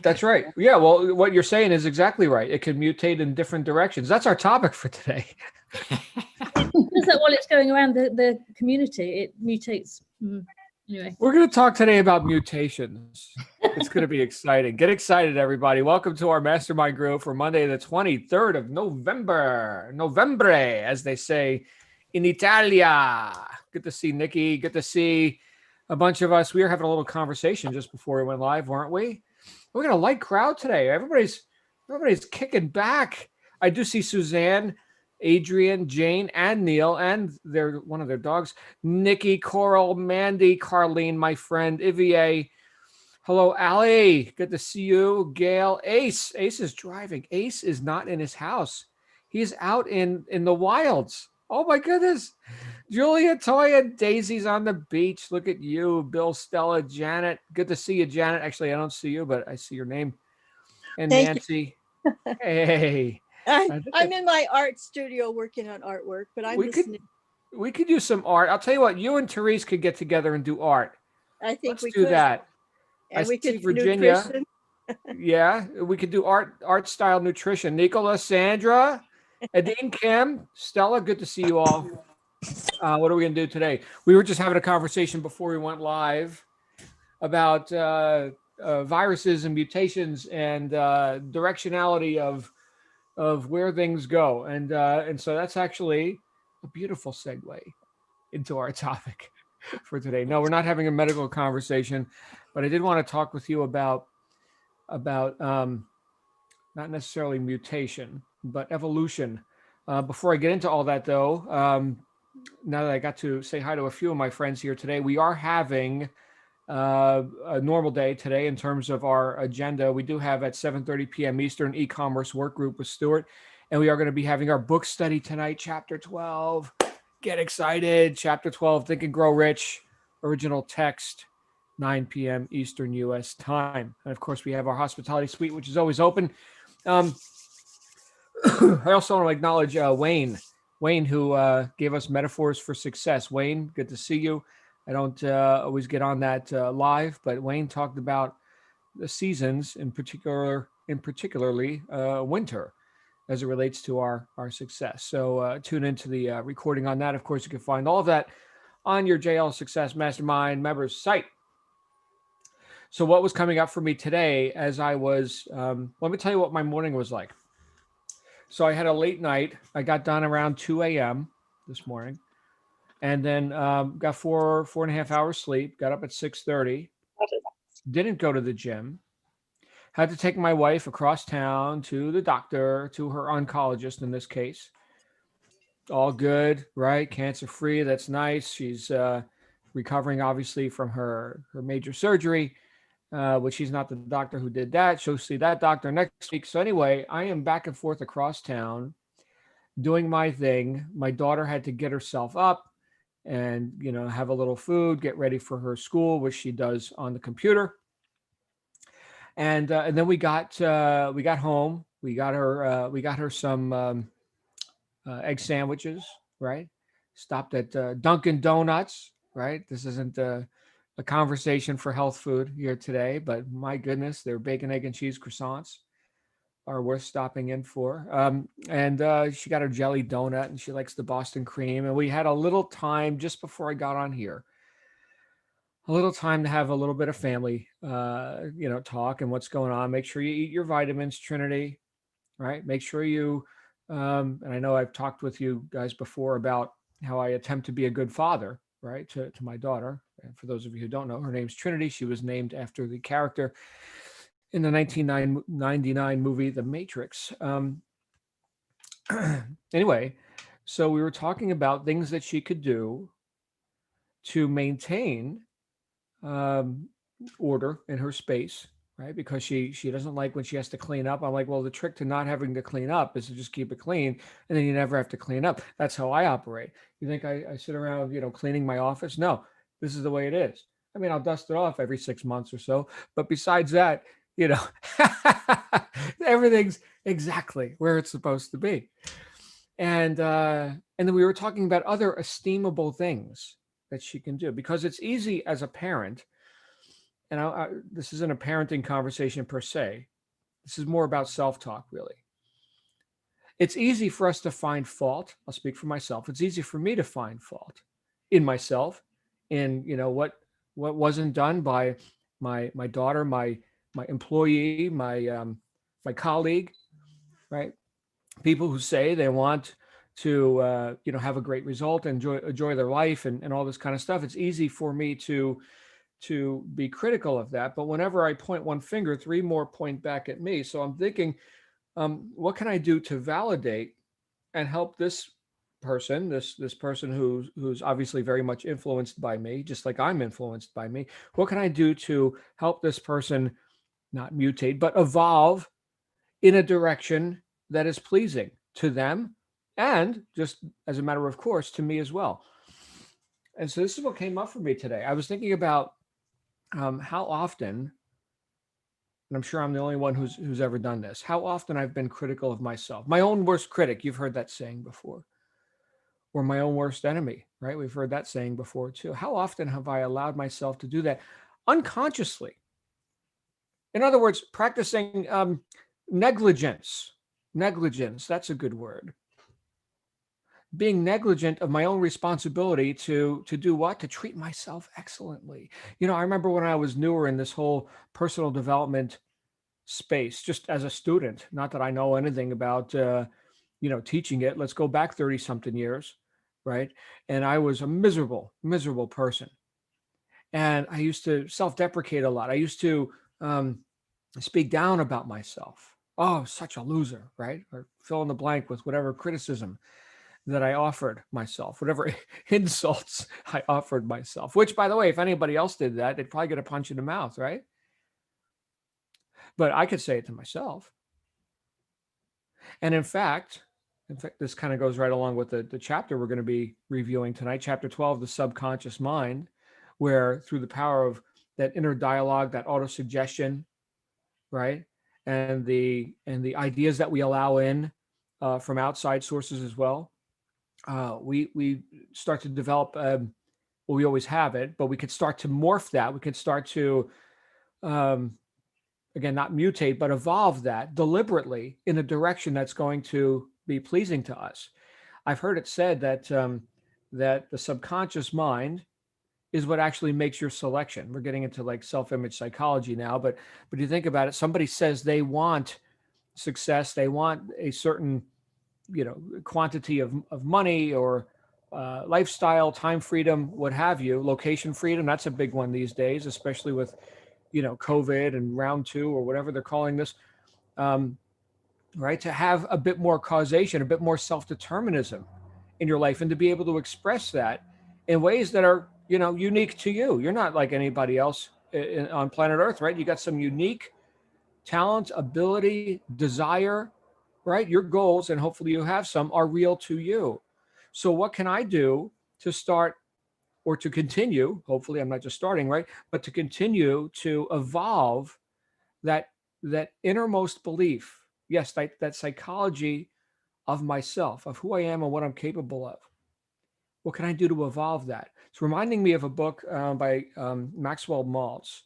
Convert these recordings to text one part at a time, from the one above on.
That's right. Yeah. Well, what you're saying is exactly right. It can mutate in different directions. That's our topic for today. It does that while it's going around the community. It mutates. Anyway. We're going to talk today about mutations. It's going to be exciting. Get excited, everybody. Welcome to our mastermind group for Monday, the 23rd of November. Novembre, as they say in Italia. Good to see Nikki. Good to see a bunch of us. We were having a little conversation just before we went live, weren't we? We got a light crowd today. Everybody's kicking back. I do see Suzanne, Adrian, Jane, and Neil, and one of their dogs, Nikki, Coral, Mandy, Carlene, my friend, Ivier. Hello, Allie. Good to see you. Gail, Ace. Ace is driving. Ace is not in his house. He's out in the wilds. Oh my goodness. Julia, Toya, Daisy's on the beach. Look at you. Bill, Stella, Janet. Good to see you, Janet. Actually, I don't see you, but I see your name. And Thank Nancy. Hey. I'm in my art studio working on artwork, but I'm listening. We could do some art. I'll tell you what, you and Therese could get together and do art. I think Let's do that. And we could do Virginia. nutrition. Yeah, we could do art style nutrition. Nicola, Sandra, Adine, Kim, Stella, good to see you all. What are we going to do today? We were just having a conversation before we went live about viruses and mutations and directionality of where things go. And so that's actually a beautiful segue into our topic for today. No, we're not having a medical conversation, but I did want to talk with you about not necessarily mutation, but evolution. Before I get into all that, though, now that I got to say hi to a few of my friends here today, we are having a normal day today in terms of our agenda. We do have at 7:30 p.m. Eastern e-commerce work group with Stuart, and we are going to be having our book study tonight, chapter 12. Get excited. Chapter 12, Think and Grow Rich, original text, 9 p.m. Eastern U.S. time. And of course, we have our hospitality suite, which is always open. I also want to acknowledge Wayne, who gave us metaphors for success. Wayne, good to see you. I don't always get on that live, but Wayne talked about the seasons, particularly winter, as it relates to our success. So tune into the recording on that. Of course, you can find all of that on your JL Success Mastermind members site. So what was coming up for me today as I was, let me tell you what my morning was like. So I had a late night. I got done around 2 a.m. this morning, and then got four and a half hours sleep, got up at 6:30, didn't go to the gym, had to take my wife across town to the doctor, to her oncologist in this case. All good, right? Cancer-free, that's nice. She's recovering, obviously, from her major surgery, but she's not the doctor who did that. She'll see that doctor next week. So anyway, I am back and forth across town doing my thing. My daughter had to get herself up and, have a little food, get ready for her school, which she does on the computer. And then we got home. We got her some egg sandwiches, right? Stopped at Dunkin' Donuts, right? This isn't a conversation for health food here today, but my goodness, their bacon, egg, and cheese croissants are worth stopping in for. And she got her jelly donut, and she likes the Boston cream. And we had a little time just before I got on here, a little time to have a little bit of family, talk and what's going on. Make sure you eat your vitamins, Trinity, right? Make sure you, and I know I've talked with you guys before about how I attempt to be a good father, right, to my daughter. And for those of you who don't know, her name's Trinity. She was named after the character in the 1999 movie, The Matrix. Anyway, so we were talking about things that she could do to maintain order in her space, right? Because she doesn't like when she has to clean up. I'm like, well, the trick to not having to clean up is to just keep it clean, and then you never have to clean up. That's how I operate. You think I sit around, cleaning my office? No, this is the way it is. I mean, I'll dust it off every 6 months or so, but besides that, everything's exactly where it's supposed to be. And then we were talking about other esteemable things that she can do, because it's easy as a parent and this isn't a parenting conversation per se. This is more about self-talk, really. It's easy for us to find fault. I'll speak for myself. It's easy for me to find fault in myself, in what wasn't done by my daughter, my employee, my colleague, right? People who say they want to have a great result, enjoy their life, and all this kind of stuff. It's easy for me to be critical of that, but whenever I point one finger, three more point back at me. So I'm thinking, what can I do to validate and help this person, this person who's obviously very much influenced by me, just like I'm influenced by me? What can I do to help this person not mutate, but evolve in a direction that is pleasing to them, and just as a matter of course to me as well? And so this is what came up for me today. I was thinking about how often, and I'm sure I'm the only one who's ever done this, how often I've been critical of myself, my own worst critic. You've heard that saying before. Or my own worst enemy, right? We've heard that saying before too. How often have I allowed myself to do that unconsciously? In other words, practicing negligence. Negligence, that's a good word. Being negligent of my own responsibility to do what? To treat myself excellently. I remember when I was newer in this whole personal development space, just as a student, not that I know anything about, teaching it. Let's go back 30 something years, right? And I was a miserable person. And I used to self-deprecate a lot. I used to speak down about myself. Oh, such a loser, right? Or fill in the blank with whatever criticism that I offered myself, whatever insults I offered myself, which, by the way, if anybody else did that, they'd probably get a punch in the mouth, right? But I could say it to myself. And in fact, this kind of goes right along with the chapter we're going to be reviewing tonight, chapter 12, the subconscious mind, where through the power of that inner dialogue, that auto-suggestion, right? And the ideas that we allow in from outside sources as well, we start to develop, well, we always have it, but we could start to morph that. We could start to, again, not mutate, but evolve that deliberately in a direction that's going to be pleasing to us. I've heard it said that that the subconscious mind is what actually makes your selection. We're getting into like self-image psychology now, but you think about it, somebody says they want success, they want a certain, quantity of money or lifestyle, time freedom, what have you, location freedom. That's a big one these days, especially with, COVID and round two or whatever they're calling this, right? To have a bit more causation, a bit more self-determinism in your life, and to be able to express that in ways that are, unique to you. You're not like anybody else on planet Earth, right? You got some unique talent, ability, desire, right? Your goals, and hopefully you have some, are real to you. So what can I do to start or to continue? Hopefully I'm not just starting, right? But to continue to evolve that innermost belief. Yes, that psychology of myself, of who I am and what I'm capable of. What can I do to evolve that? It's reminding me of a book by Maxwell Maltz,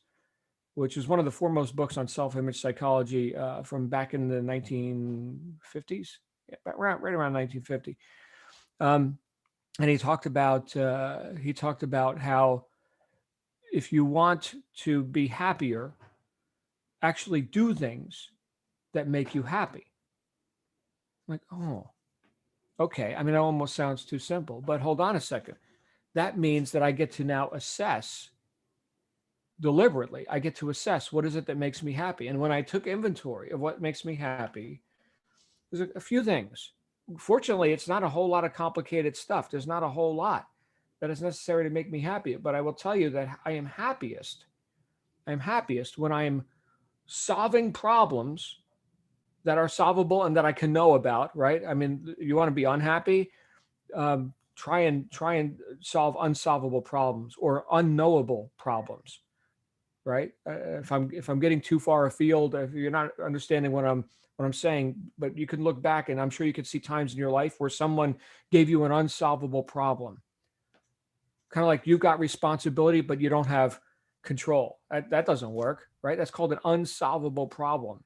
which is one of the foremost books on self-image psychology from back in the 1950s, right around 1950. And he talked about how if you want to be happier, actually do things that make you happy. I'm like, oh, okay. I mean, it almost sounds too simple, but hold on a second. That means that I get to now assess deliberately. I get to assess what is it that makes me happy. And when I took inventory of what makes me happy, there's a few things. Fortunately, it's not a whole lot of complicated stuff. There's not a whole lot that is necessary to make me happy. But I will tell you that I am happiest. I'm happiest when I am solving problems that are solvable and that I can know about, right? I mean, you want to be unhappy? Try and solve unsolvable problems or unknowable problems, right? If I'm getting too far afield, if you're not understanding what I'm saying, but you can look back and I'm sure you could see times in your life where someone gave you an unsolvable problem. Kind of like you've got responsibility, but you don't have control. That doesn't work, right? That's called an unsolvable problem.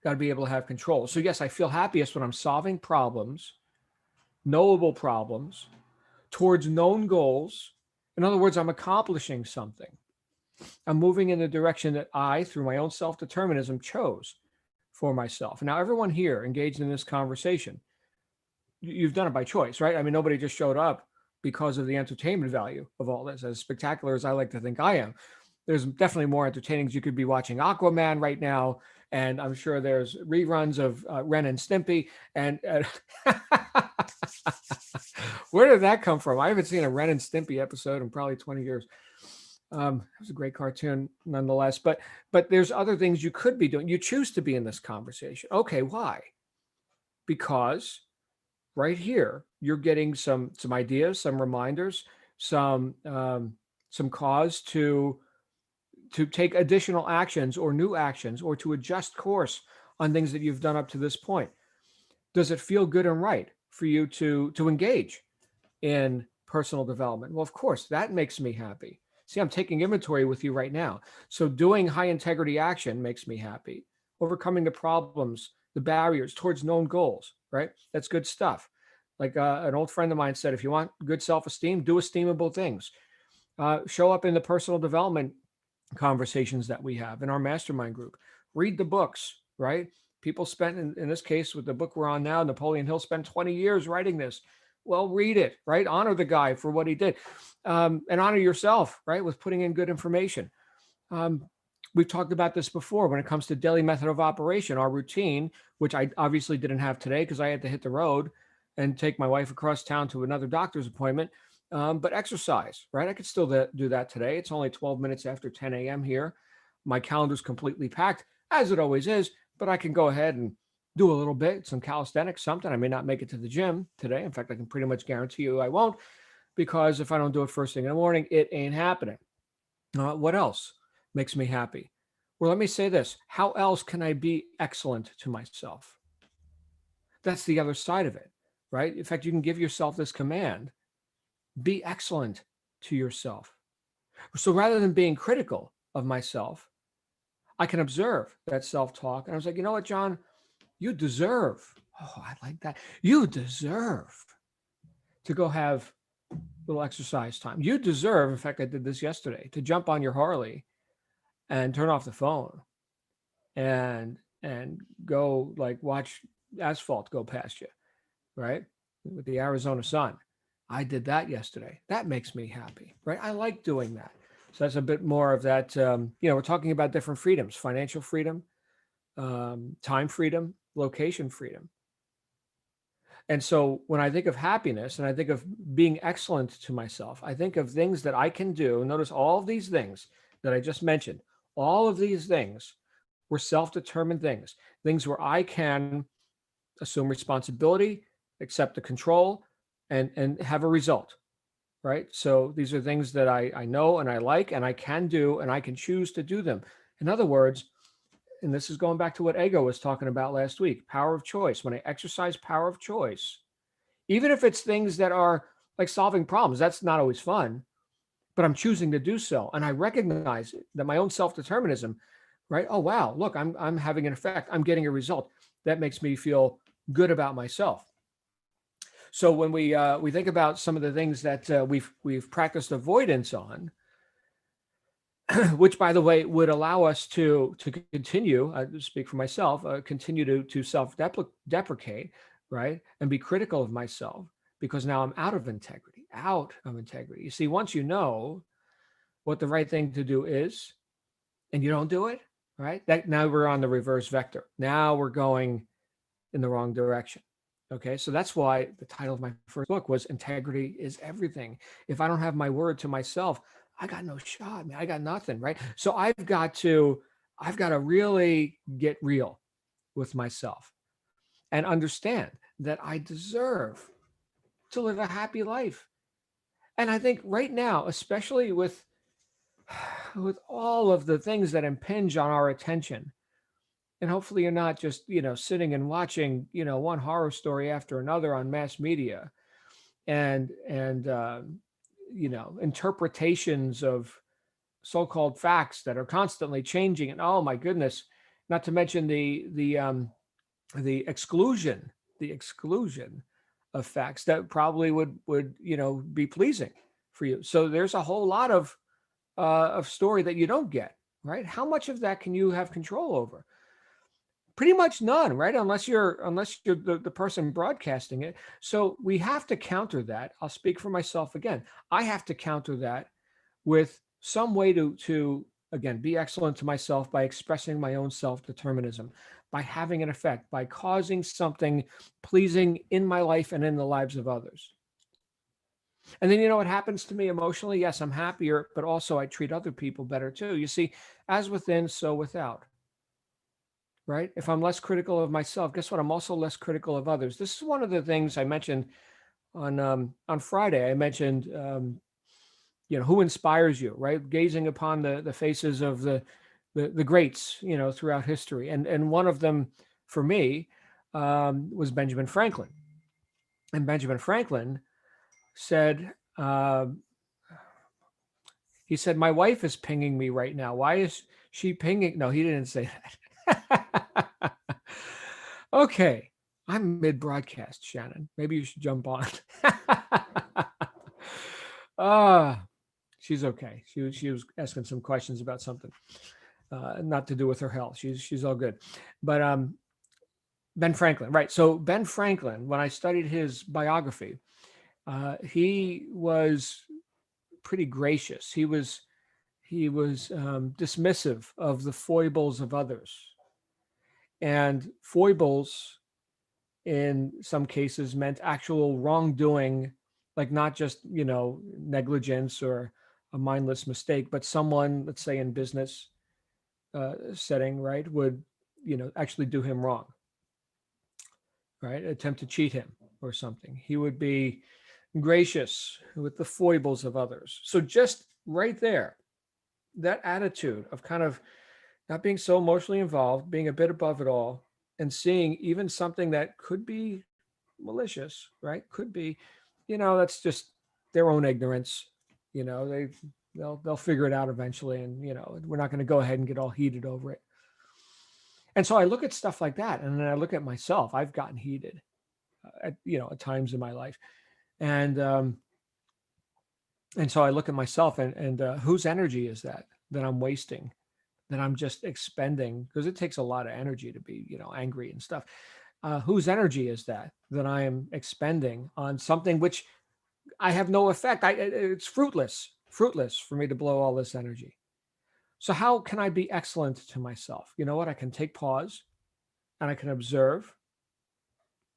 Got to be able to have control. So yes, I feel happiest when I'm solving problems, knowable problems, towards known goals. In other words, I'm accomplishing something. I'm moving in the direction that I, through my own self-determinism, chose for myself. Now, everyone here engaged in this conversation, you've done it by choice, right? I mean, nobody just showed up because of the entertainment value of all this. As spectacular as I like to think I am, there's definitely more entertaining. You could be watching Aquaman right now, and I'm sure there's reruns of Ren and Stimpy. And where did that come from? I haven't seen a Ren and Stimpy episode in probably 20 years. It was a great cartoon nonetheless, but there's other things you could be doing. You choose to be in this conversation. Okay, why? Because right here, you're getting some ideas, some reminders, some cause to take additional actions or new actions, or to adjust course on things that you've done up to this point. Does it feel good and right for you to engage in personal development? Well, of course, that makes me happy. See, I'm taking inventory with you right now. So doing high integrity action makes me happy. Overcoming the problems, the barriers towards known goals, right? That's good stuff. Like an old friend of mine said, if you want good self-esteem, do esteemable things. Show up in the personal development conversations that we have in our mastermind group. Read the books, right? People spent, in this case, with the book we're on now, Napoleon Hill spent 20 years writing this. Well, read it, right? Honor the guy for what he did, and honor yourself, right? With putting in good information. We've talked about this before when it comes to daily method of operation, our routine, which I obviously didn't have today because I had to hit the road and take my wife across town to another doctor's appointment. But exercise, right? I could still do that today. It's only 12 minutes after 10 a.m. here. My calendar's completely packed, as it always is, but I can go ahead and do a little bit, some calisthenics, something. I may not make it to the gym today. In fact, I can pretty much guarantee you I won't, because if I don't do it first thing in the morning, it ain't happening. What else makes me happy? Well, let me say this. How else can I be excellent to myself? That's the other side of it, right? In fact, you can give yourself this command: be excellent to yourself. So rather than being critical of myself, I can observe that self-talk. And I was like, you know what, John? You deserve, oh, I like that. You deserve to go have a little exercise time. You deserve, in fact, I did this yesterday, to jump on your Harley and turn off the phone and go like watch asphalt go past you, right? With the Arizona sun. I did that yesterday. That makes me happy, right? I like doing that. So that's a bit more of that. We're talking about different freedoms: financial freedom, time freedom, location freedom. And so when I think of happiness and I think of being excellent to myself, I think of things that I can do. Notice all of these things that I just mentioned, all of these things were self-determined things, things where I can assume responsibility, accept the control, and have a result, right? So these are things that I know and I like and I can do, and I can choose to do them. In other words, and this is going back to what Ego was talking about last week, power of choice. When I exercise power of choice, even if it's things that are like solving problems, that's not always fun, but I'm choosing to do so. And I recognize that my own self-determinism, right? Oh, wow, look, I'm having an effect. I'm getting a result. That makes me feel good about myself. So when we think about some of the things that we've practiced avoidance on, which, by the way, would allow us to continue, speak for myself, continue to self-deprecate, right, and be critical of myself, because now I'm out of integrity. You see, once you know what the right thing to do is, and you don't do it, right, that now we're on the reverse vector. Now we're going in the wrong direction. Okay, so that's why the title of my first book was Integrity is Everything. If I don't have my word to myself, I got no shot, man. I got nothing, right? So I've got to really get real with myself and understand that I deserve to live a happy life. And I think right now, especially with all of the things that impinge on our attention, and hopefully you're not just, sitting and watching, one horror story after another on mass media and interpretations of so-called facts that are constantly changing, and oh my goodness, not to mention the exclusion of facts that probably would be pleasing for you. So there's a whole lot of story that you don't get, right? How much of that can you have control over? Pretty much none, right? Unless you're the person broadcasting it. So we have to counter that. I'll speak for myself again. I have to counter that with some way to again be excellent to myself by expressing my own self-determinism, by having an effect, by causing something pleasing in my life and in the lives of others. And then you know what happens to me emotionally? Yes, I'm happier, but also I treat other people better too. You see, as within, so without. Right? If I'm less critical of myself, guess what? I'm also less critical of others. This is one of the things I mentioned on Friday. I mentioned who inspires you, right? Gazing upon the faces of the greats, throughout history, and one of them for me was Benjamin Franklin. And Benjamin Franklin said, he said, "My wife is pinging me right now. Why is she pinging?" No, he didn't say that. Okay, I'm mid-broadcast, Shannon. Maybe you should jump on. She's okay. She was asking some questions about something, not to do with her health. She's all good. But Ben Franklin, right? So Ben Franklin, when I studied his biography, he was pretty gracious. He was dismissive of the foibles of others, and foibles in some cases meant actual wrongdoing, like not just negligence or a mindless mistake, but someone, let's say in business setting, right, would actually do him wrong, right, attempt to cheat him or something. He would be gracious with the foibles of others. So just right there, that attitude of kind of not being so emotionally involved, being a bit above it all, and seeing even something that could be malicious, right? Could be, that's just their own ignorance. They'll figure it out eventually, and we're not going to go ahead and get all heated over it. And so I look at stuff like that, and then I look at myself. I've gotten heated, at times in my life, and so I look at myself, and whose energy is that I'm wasting, that I'm just expending, because it takes a lot of energy to be, angry and stuff. Whose energy is that I am expending on something which I have no effect? It's fruitless for me to blow all this energy. So how can I be excellent to myself? You know what? I can take pause and I can observe.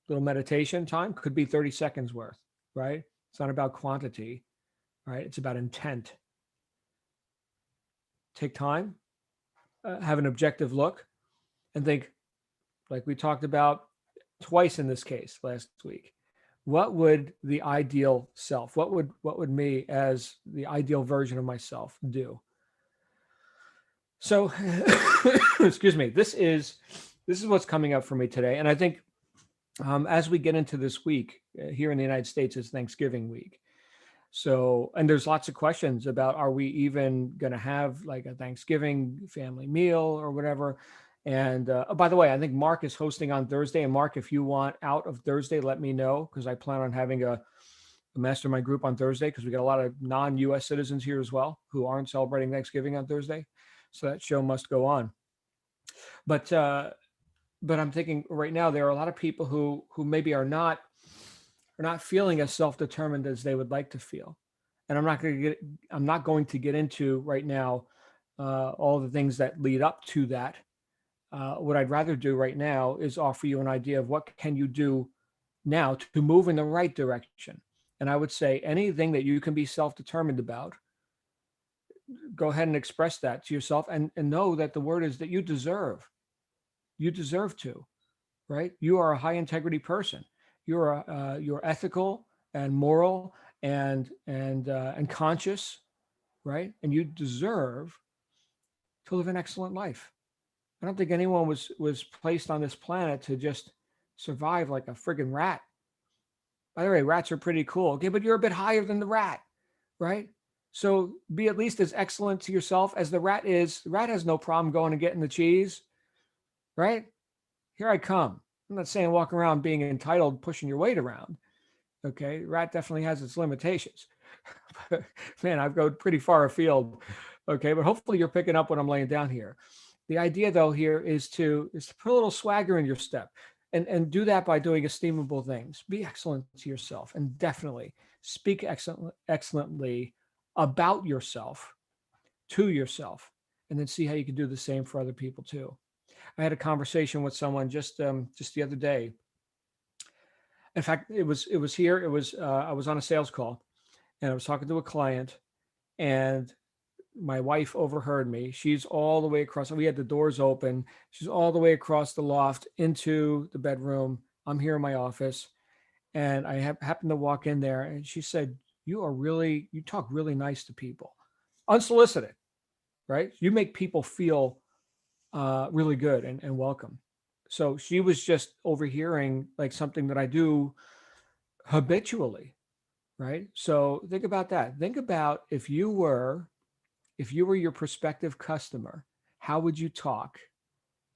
Little meditation time could be 30 seconds worth, right? It's not about quantity, right? It's about intent. Take time, have an objective look, and think, like we talked about twice in this case last week. What would the ideal self, what would me as the ideal version of myself do? So, excuse me, this is what's coming up for me today. And I think as we get into this week here in the United States, it's Thanksgiving week. So, and there's lots of questions about, are we even going to have like a Thanksgiving family meal or whatever? And by the way, I think Mark is hosting on Thursday. And Mark, if you want out of Thursday, let me know, because I plan on having a mastermind group on Thursday, because we got a lot of non-US citizens here as well who aren't celebrating Thanksgiving on Thursday. So that show must go on. But I'm thinking right now, there are a lot of people who maybe are not feeling as self-determined as they would like to feel. And I'm not going to get into right now all the things that lead up to that. What I'd rather do right now is offer you an idea of what can you do now to move in the right direction. And I would say anything that you can be self-determined about, go ahead and express that to yourself, and know that the word is that you deserve to, right? You are a high integrity person. You're ethical and moral and conscious, right? And you deserve to live an excellent life. I don't think anyone was placed on this planet to just survive like a friggin' rat. By the way, rats are pretty cool. Okay, but you're a bit higher than the rat, right? So be at least as excellent to yourself as the rat is. The rat has no problem going and getting the cheese, right? Here I come. I'm not saying walk around being entitled, pushing your weight around. Okay. Rat definitely has its limitations. Man, I've gone pretty far afield. Okay. But hopefully you're picking up what I'm laying down here. The idea though here is to put a little swagger in your step and do that by doing esteemable things. Be excellent to yourself and definitely speak excellently about yourself to yourself, and then see how you can do the same for other people too. I had a conversation with someone just the other day. In fact, it was here. It was I was on a sales call, and I was talking to a client, and my wife overheard me. She's all the way across. We had the doors open. She's all the way across the loft into the bedroom. I'm here in my office, and I happened to walk in there, and she said, you talk really nice to people, unsolicited, right? You make people feel really good and welcome. So she was just overhearing like something that I do habitually, right? So think about that. Think about if you were your prospective customer, how would you talk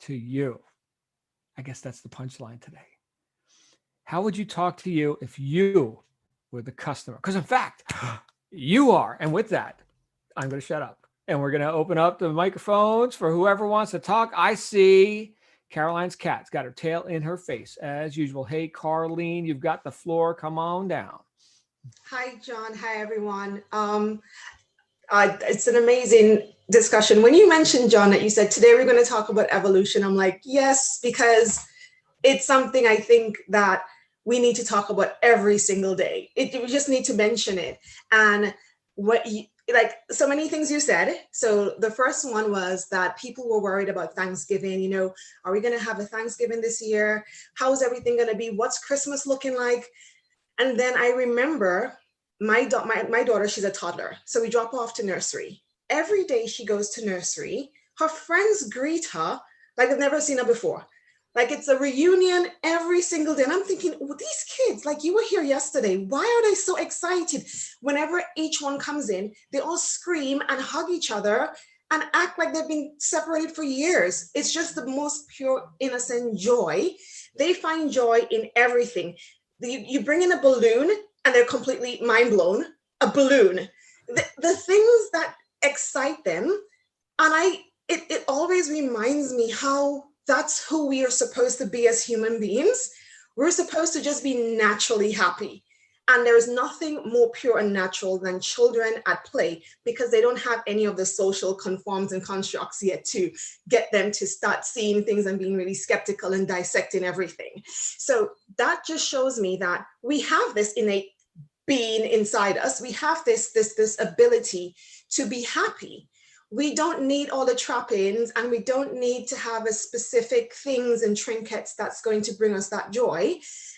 to you? I guess that's the punchline today. How would you talk to you if you were the customer? Because in fact, you are. And with that, I'm going to shut up. And we're going to open up the microphones for whoever wants to talk. I see Caroline's cat's got her tail in her face as usual. Hey, Carlene, you've got the floor. Come on down. Hi, John. Hi, everyone. It's an amazing discussion. When you mentioned, John, that you said today we're going to talk about evolution, I'm like, yes, because it's something I think that we need to talk about every single day. We just need to mention it. And like so many things you said. So the first one was that people were worried about Thanksgiving. Are we going to have a Thanksgiving this year? How's everything going to be? What's Christmas looking like? And then I remember my daughter, she's a toddler. So we drop her off to nursery. Every day she goes to nursery, her friends greet her like they've never seen her before. Like it's a reunion every single day. And I'm thinking, well, these kids, like you were here yesterday, why are they so excited? Whenever each one comes in, they all scream and hug each other and act like they've been separated for years. It's just the most pure, innocent joy. They find joy in everything. You bring in a balloon and they're completely mind blown. A balloon. The things that excite them. And it always reminds me how that's who we are supposed to be as human beings. We're supposed to just be naturally happy. And there is nothing more pure and natural than children at play, because they don't have any of the social conforms and constructs yet to get them to start seeing things and being really skeptical and dissecting everything. So that just shows me that we have this innate being inside us. We have this ability to be happy. We don't need all the trappings, and we don't need to have a specific things and trinkets that's going to bring us that joy.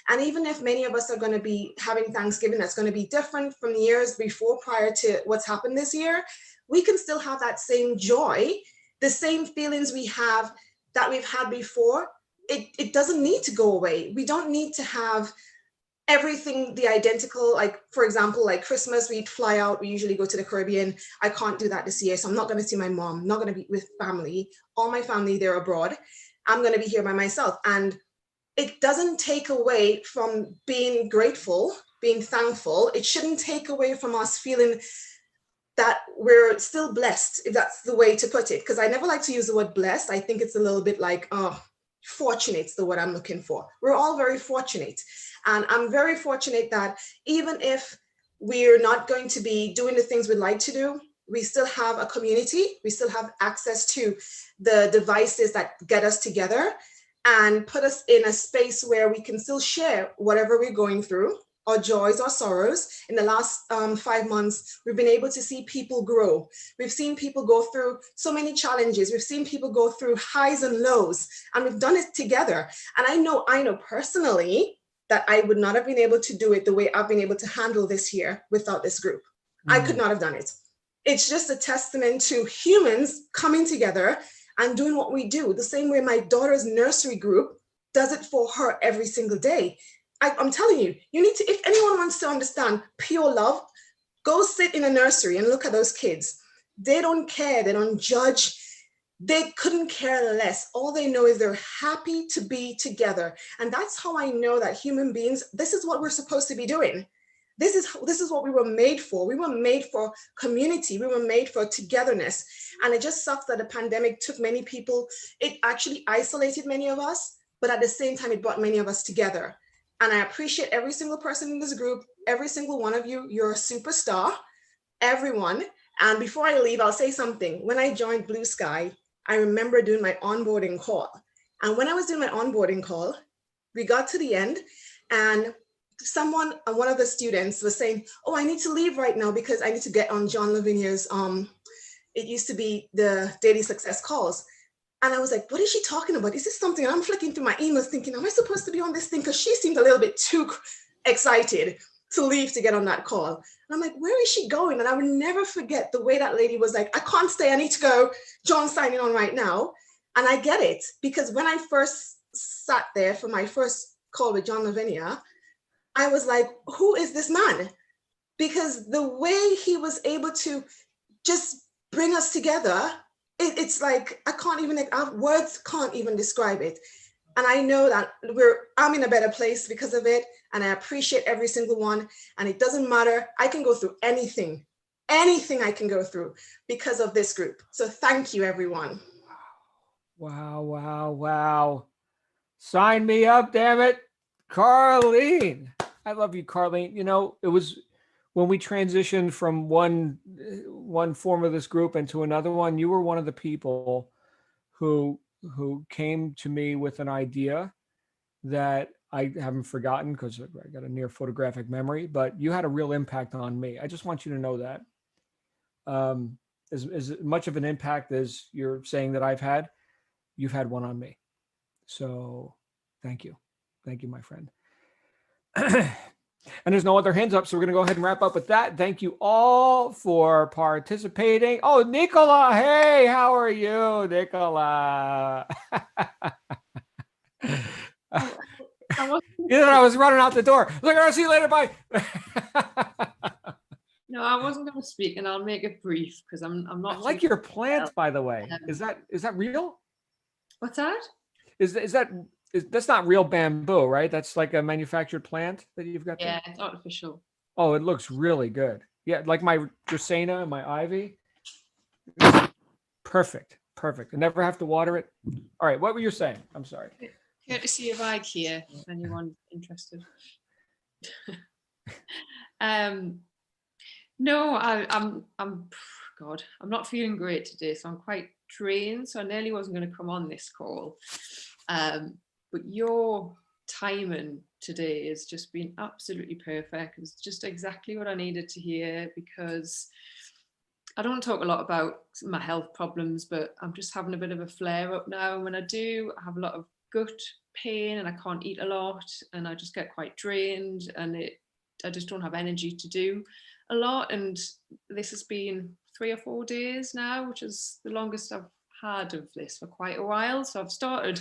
And even if many of us are going to be having Thanksgiving that's going to be different from the years before, prior to what's happened this year, we can still have that same joy, the same feelings we have that we've had before. It doesn't need to go away. We don't need to have everything the identical. Like, for example, like Christmas, we'd fly out, we usually go to the Caribbean. I can't do that this year, so I'm not going to see my mom, I'm not going to be with family. All my family, they're abroad. I'm going to be here by myself. And it doesn't take away from being grateful, being thankful. It shouldn't take away from us feeling that we're still blessed, if that's the way to put it. Because I never like to use the word blessed. I think it's a little bit like, fortunate's the word I'm looking for. We're all very fortunate. And I'm very fortunate that even if we're not going to be doing the things we'd like to do, we still have a community. We still have access to the devices that get us together and put us in a space where we can still share whatever we're going through, our joys, our sorrows. In the last 5 months, we've been able to see people grow. We've seen people go through so many challenges. We've seen people go through highs and lows, and we've done it together. And I know personally that I would not have been able to do it the way I've been able to handle this year without this group. I could not have done it. It's just a testament to humans coming together and doing what we do, the same way my daughter's nursery group does it for her every single day. I'm telling you, you need to, if anyone wants to understand pure love, Go sit in a nursery and look at those kids. They don't care. They don't judge. They couldn't care less. All they know is they're happy to be together. And that's how I know that human beings, this is what we're supposed to be doing. This is what we were made for. We were made for community. We were made for togetherness. And it just sucks that the pandemic took many people. It actually isolated many of us, but at the same time, it brought many of us together. And I appreciate every single person in this group, every single one of you. You're a superstar, everyone. And before I leave, I'll say something. When I joined Blue Sky, I remember doing my onboarding call. And when I was doing my onboarding call, we got to the end and one of the students was saying, oh, I need to leave right now because I need to get on John Lavenia's, it used to be the daily success calls. And I was like, what is she talking about? Is this something? And I'm flicking through my emails thinking, am I supposed to be on this thing? Because she seemed a little bit too excited to leave to get on that call. And I'm like, where is she going? And I would never forget the way that lady was like, I can't stay, I need to go. John's signing on right now. And I get it, because when I first sat there for my first call with John Lavenia, I was like, who is this man? Because the way he was able to just bring us together, it's like, words can't even describe it. And I know that I'm in a better place because of it. And I appreciate every single one. And it doesn't matter. I can go through anything I can go through because of this group. So thank you, everyone. Wow, wow, wow. Sign me up, damn it. Carlene. I love you, Carlene. You know, it was when we transitioned from one form of this group into another one, you were one of the people who came to me with an idea that I haven't forgotten because I got a near photographic memory, but you had a real impact on me. I just want you to know that. As much of an impact as you're saying that I've had, you've had one on me. So thank you. Thank you, my friend. And there's no other hands up, so we're going to go ahead and wrap up with that. Thank you all for participating. Oh, Nicola, hey, how are you, Nicola? I was running out the door. Look, I'll see you later. Bye. No, I wasn't going to speak, and I'll make it brief because I'm not. I like your plants, by the way. Is that real? What's that? That's not real bamboo, right? That's like a manufactured plant that you've got there? Yeah, it's artificial. Oh, it looks really good. Yeah, like my Dracaena and my ivy. Perfect. I never have to water it. All right, what were you saying? I'm sorry. Courtesy of IKEA, if anyone interested. No, I'm not feeling great today, so I'm quite drained. So I nearly wasn't going to come on this call. But your timing today has just been absolutely perfect. It's just exactly what I needed to hear, because I don't talk a lot about my health problems, but I'm just having a bit of a flare up now. And when I do, I have a lot of gut pain and I can't eat a lot and I just get quite drained and I just don't have energy to do a lot. And this has been 3 or 4 days now, which is the longest I've had of this for quite a while. So I've started,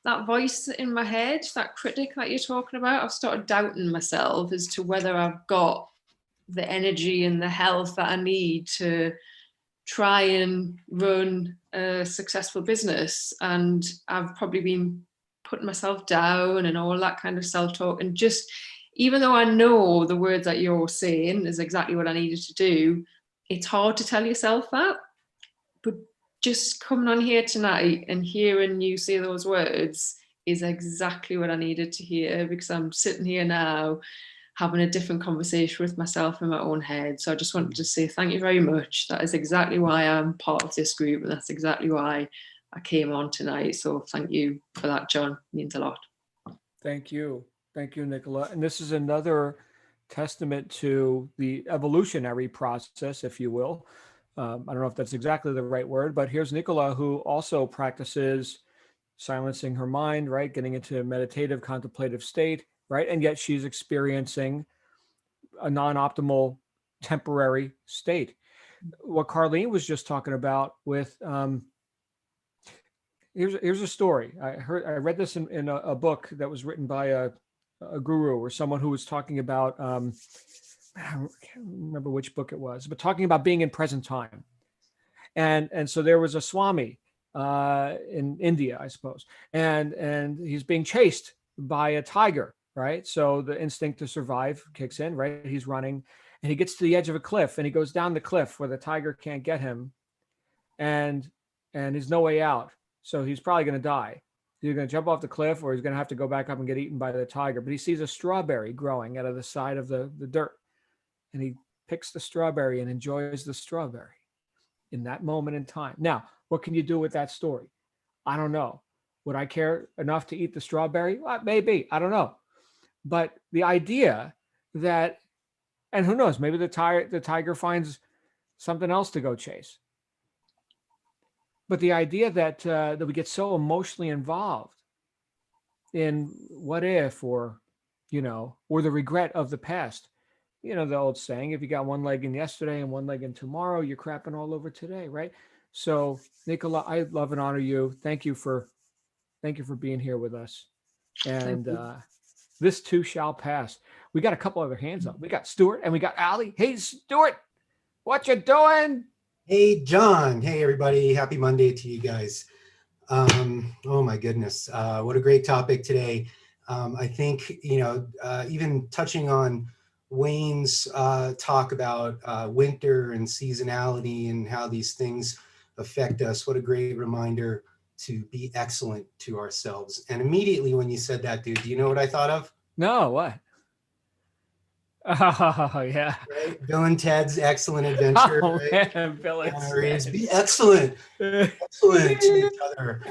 that voice in my head, that critic that you're talking about, I've started doubting myself as to whether I've got the energy and the health that I need to try and run a successful business. And I've probably been putting myself down and all that kind of self-talk. And just, even though I know the words that you're saying is exactly what I needed to do, it's hard to tell yourself that. But just coming on here tonight and hearing you say those words is exactly what I needed to hear, because I'm sitting here now having a different conversation with myself in my own head. So I just wanted to say thank you very much. That is exactly why I'm part of this group, and that's exactly why I came on tonight. So thank you for that, John. It means a lot. Thank you, Nicola. And this is another testament to the evolutionary process, if you will. I don't know if that's exactly the right word, but here's Nicola, who also practices silencing her mind, right? Getting into a meditative, contemplative state, right? And yet she's experiencing a non-optimal temporary state. What Carlene was just talking about with, here's a story. I read this in a book that was written by a guru or someone who was talking about I can't remember which book it was, but talking about being in present time. And so there was a Swami in India, I suppose, and he's being chased by a tiger, right? So the instinct to survive kicks in, right? He's running, and he gets to the edge of a cliff, and he goes down the cliff where the tiger can't get him, and there's no way out. So he's probably going to die. He's going to jump off the cliff, or he's going to have to go back up and get eaten by the tiger. But he sees a strawberry growing out of the side of the dirt, and he picks the strawberry and enjoys the strawberry in that moment in time. Now, what can you do with that story? I don't know. Would I care enough to eat the strawberry? Well, maybe. I don't know. But the idea that, and who knows, maybe the tiger finds something else to go chase. But the idea that that we get so emotionally involved in what if, or or the regret of the past. The old saying, if you got one leg in yesterday and one leg in tomorrow, you're crapping all over today, right? So, Nicola, I love and honor you. Thank you for being here with us. And this too shall pass. We got a couple other hands up. We got Stuart and we got Ali. Hey, Stuart, what you doing? Hey, John. Hey, everybody. Happy Monday to you guys. Oh my goodness. What a great topic today. I think, even touching on Wayne's talk about winter and seasonality and how these things affect us. What a great reminder to be excellent to ourselves. And immediately when you said that, dude, do you know what I thought of? No, what? Oh, yeah. Right? Bill and Ted's Excellent Adventure. Oh, right? man, Bill and Ted. Be excellent to each other.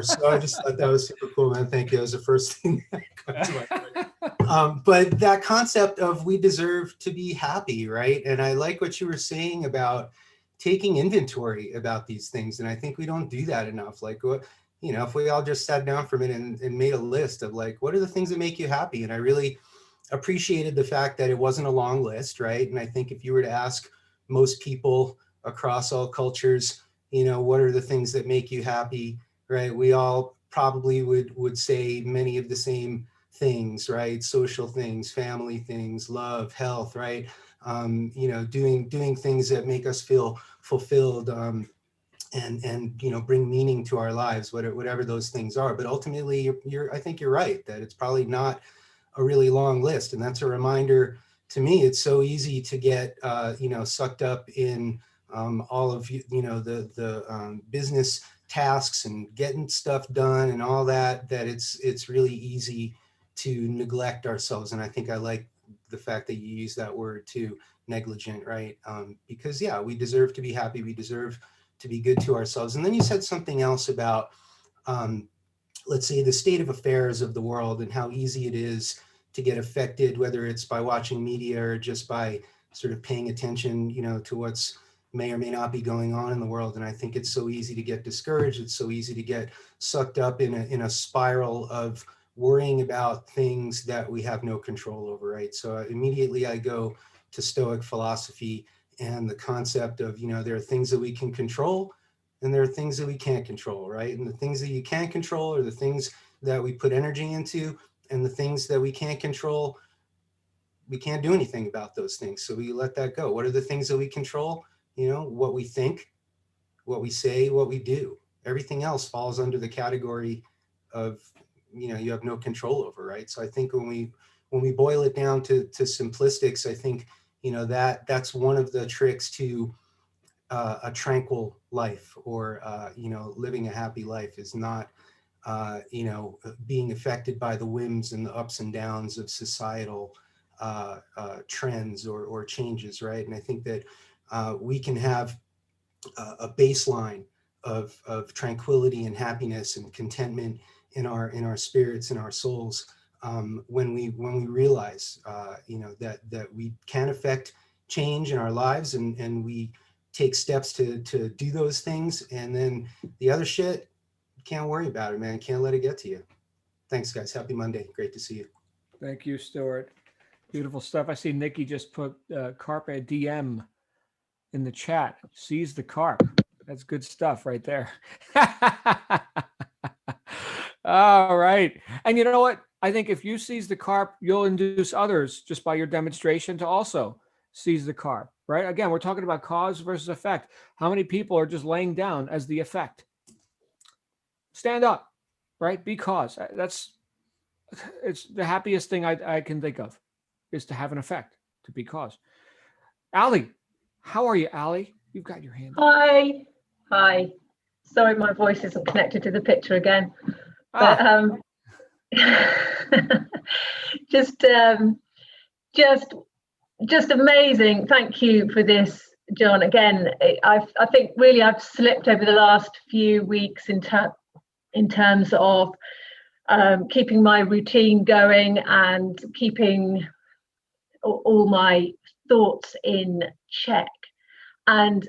So I just thought that was super cool, man. Thank you. That was the first thing that got to my mind. But that concept of we deserve to be happy, right? And I like what you were saying about taking inventory about these things. And I think we don't do that enough. Like, if we all just sat down for a minute and made a list of like, what are the things that make you happy? And I really appreciated the fact that it wasn't a long list, right? And I think if you were to ask most people across all cultures, what are the things that make you happy, right? We all probably would say many of the same things, right? Social things, family things, love, health, right? Doing things that make us feel fulfilled, and bring meaning to our lives, whatever those things are. But ultimately, I think you're right that it's probably not a really long list. And that's a reminder to me. It's so easy to get, sucked up in all of, the business tasks and getting stuff done and all that it's really easy to neglect ourselves. And I think I like the fact that you use that word too, negligent, right? Because yeah, we deserve to be happy. We deserve to be good to ourselves. And then you said something else about, let's say, the state of affairs of the world and how easy it is to get affected, whether it's by watching media or just by sort of paying attention, to what's may or may not be going on in the world. And I think it's so easy to get discouraged. It's so easy to get sucked up in a spiral of worrying about things that we have no control over, right? So immediately I go to Stoic philosophy and the concept of, there are things that we can control and there are things that we can't control, right? And the things that you can't control are the things that we put energy into, and the things that we can't control, we can't do anything about those things. So we let that go. What are the things that we control? What we think, what we say, what we do. Everything else falls under the category of, you have no control over, right? So I think when we boil it down to simplistics, I think, that's one of the tricks to a tranquil life, or, living a happy life is not, being affected by the whims and the ups and downs of societal trends or changes, right? And I think that we can have a baseline of tranquility and happiness and contentment in our spirits and our souls when we realize, that we can affect change in our lives, and we take steps to do those things, and then the other shit, can't worry about it, man. Can't let it get to you. Thanks, guys. Happy Monday. Great to see you. Thank you, Stuart. Beautiful stuff. I see Nikki just put Carpe Diem in the chat. Seize the carp. That's good stuff right there. All right. And you know what? I think if you seize the carp, you'll induce others just by your demonstration to also seize the carp, right? Again, we're talking about cause versus effect. How many people are just laying down as the effect? Stand up, right? Be cause. It's the happiest thing I can think of is to have an effect, to be cause. Allie, how are you, Allie? You've got your hand up. Hi. Hi. Sorry, my voice isn't connected to the picture again. But just amazing. Thank you for this, John. Again, I think really I've slipped over the last few weeks in terms of keeping my routine going and keeping all my thoughts in check. And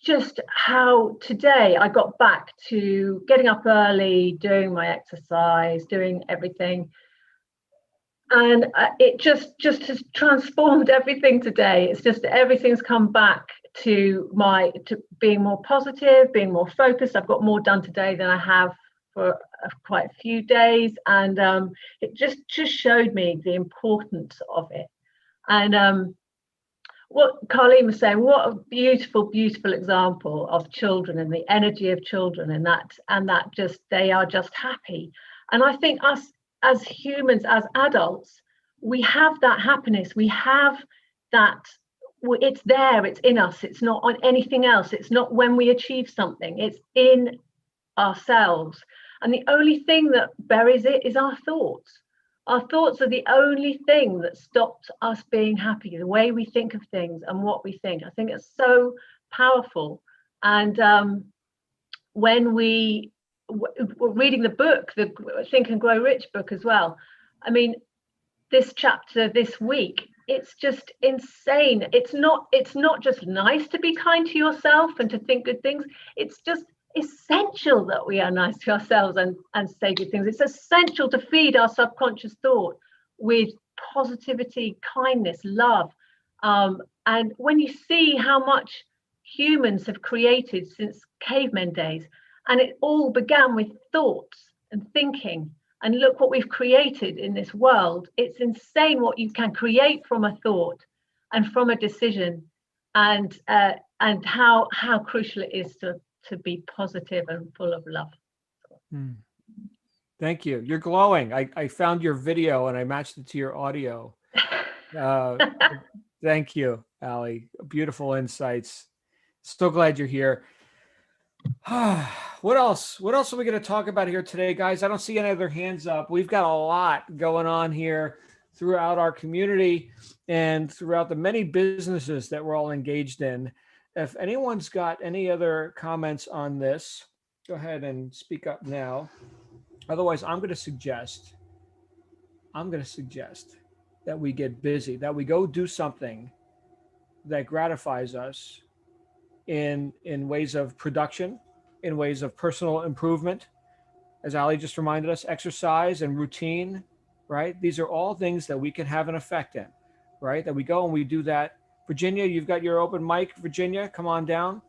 just how today I got back to getting up early, doing my exercise, doing everything. And it just has transformed everything today. It's just everything's come back to being more positive, being more focused. I've got more done today than I have for quite a few days. And it just showed me the importance of it. And what Carleen was saying, what a beautiful, beautiful example of children and the energy of children, and that just they are just happy. And I think us as humans, as adults, we have that happiness. We have that. It's there. It's in us. It's not on anything else. It's not when we achieve something. It's in ourselves. And the only thing that buries it is our thoughts. Our thoughts are the only thing that stops us being happy, the way we think of things and what we think. I think it's so powerful. And when we're reading the book, the Think and Grow Rich book as well, I mean, this chapter this week, it's just insane. It's not just nice to be kind to yourself and to think good things. It's just essential that we are nice to ourselves and say good things. It's essential to feed our subconscious thought with positivity, kindness, love. And when you see how much humans have created since cavemen days, and it all began with thoughts and thinking, and look what we've created in this world. It's insane what you can create from a thought and from a decision, and how crucial it is to be positive and full of love. Thank you. You're glowing. I found your video and I matched it to your audio. Thank you, Allie. Beautiful insights. So glad you're here. What else? What else are we going to talk about here today, guys? I don't see any other hands up. We've got a lot going on here throughout our community and throughout the many businesses that we're all engaged in. If anyone's got any other comments on this, go ahead and speak up now. Otherwise, I'm going to suggest that we get busy, that we go do something that gratifies us in ways of production, in ways of personal improvement. As Ali just reminded us, exercise and routine, right? These are all things that we can have an effect in, right? That we go and we do that. Virginia, you've got your open mic. Virginia, come on down.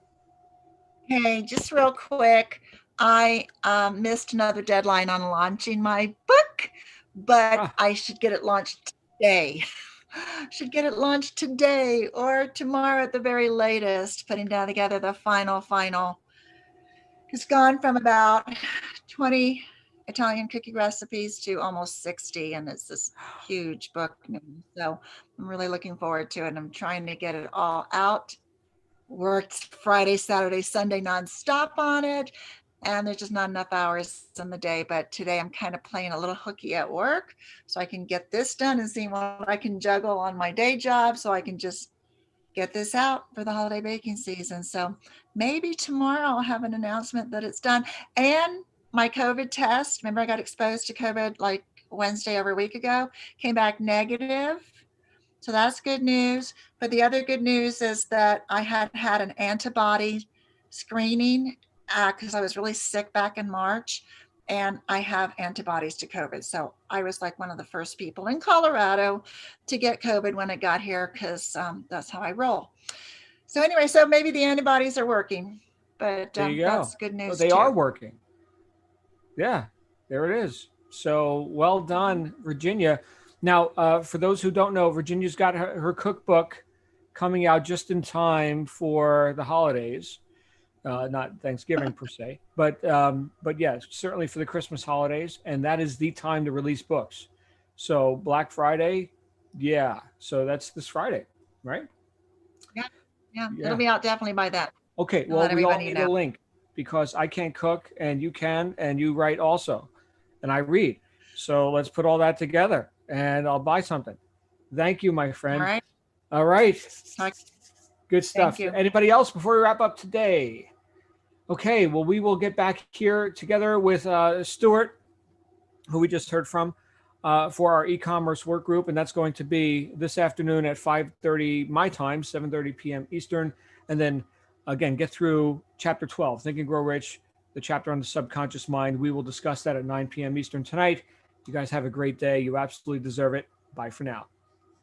Hey, just real quick. I missed another deadline on launching my book, but I should get it launched today. Should get it launched today or tomorrow at the very latest, putting down together the final. It's gone from about 20 Italian cookie recipes to almost 60, and it's this huge book. So I'm really looking forward to it. I'm trying to get it all out. Worked Friday, Saturday, Sunday nonstop on it, and there's just not enough hours in the day. But today I'm kind of playing a little hooky at work so I can get this done and see what I can juggle on my day job so I can just get this out for the holiday baking season. So maybe tomorrow I'll have an announcement that it's done. And my COVID test, remember I got exposed to COVID like Wednesday over a week ago, came back negative. So that's good news. But the other good news is that I had an antibody screening because I was really sick back in March, and I have antibodies to COVID. So I was like one of the first people in Colorado to get COVID when it got here, because that's how I roll. So anyway, so maybe the antibodies are working, but there you go. that's good news. They are working. Yeah, there it is. So well done, Virginia. Now, for those who don't know, Virginia's got her cookbook coming out just in time for the holidays. Not Thanksgiving per se, but yes, certainly for the Christmas holidays, and that is the time to release books. So Black Friday, yeah. So that's this Friday, right? Yeah, Yeah. it'll be out definitely by that. Okay, I'll well, let we all everybody need a know. link because I can't cook and you can, and you write also, and I read. So let's put all that together, and I'll buy something. Thank you, my All friend. right. All right. Talk- Good stuff. you. Anybody else before we wrap up today? Okay, well, we will get back here together with Stuart, who we just heard from, for our e-commerce work group, and that's going to be this afternoon at 5:30 my time, 7:30 p.m. Eastern, and then again get through chapter 12, Think and Grow Rich, the chapter on the subconscious mind. We will discuss that at 9 p.m. Eastern tonight. You guys have a great day. You absolutely deserve it. Bye for now.